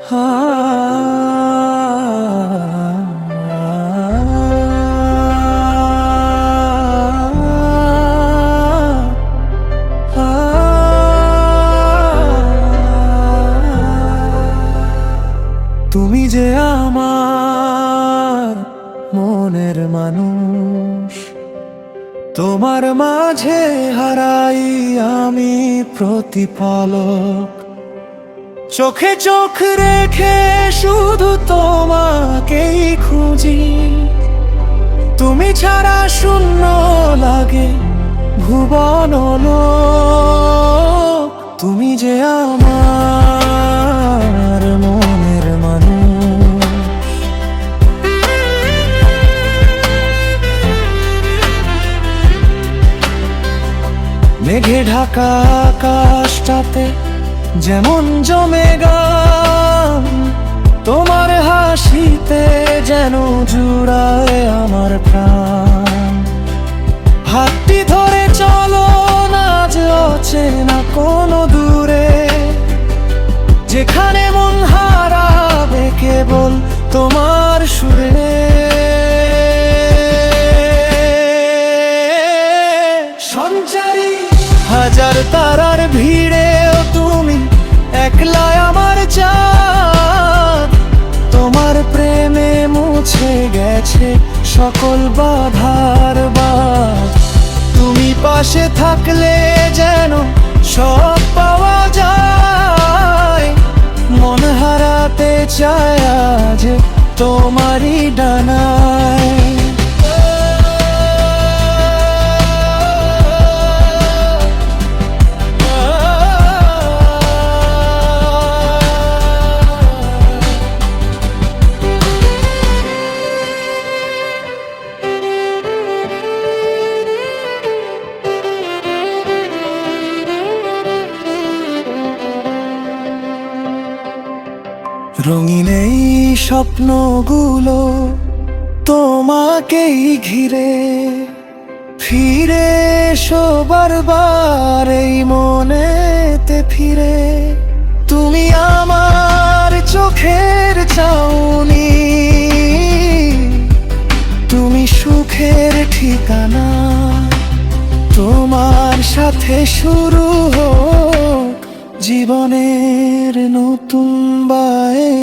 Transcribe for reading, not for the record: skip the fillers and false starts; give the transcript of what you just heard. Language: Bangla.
তুমি যে আমার মনের মানুষ, তোমার মাঝে হারাই আমি প্রতিপলক। চোখে চোখ রেখে শুধু তোমাকেই খুঁজি, তুমি ছাড়া শূন্য লাগে ভুবন লোক। তুমি যে আমার মনের মানুষ। মেঘে ঢাকা আকাশটাতে যেমন জমে গান, তোমার হাসিতে যেন জুড়ায় আমার প্রাণ। হাতটি ধরে চলো না যে অচেনা কোনো দূরে, যেখানে মন হারাবে কেবল তোমার সুরে। সঞ্চারী হাজার তারার ভিড়েও তুমি একলাই আমার চাঁদ। তোমার প্রেমে মুছে গেছে সকল বাধার বাঁধ। তুমি পাশে থাকলে যেন সব পাওয়া যায়। মন হারাতে চায় আজ তোমারই ডানায়। রঙিন এই স্বপ্নগুলো তোমাকেই ঘিরে, ফিরে এসো বারবার এই মনেতে ফিরে। তুমি আমার চোখের চাউনি, তুমি সুখের ঠিকানা। তোমার সাথে শুরু হোক জীবনের নতুন বায়ে।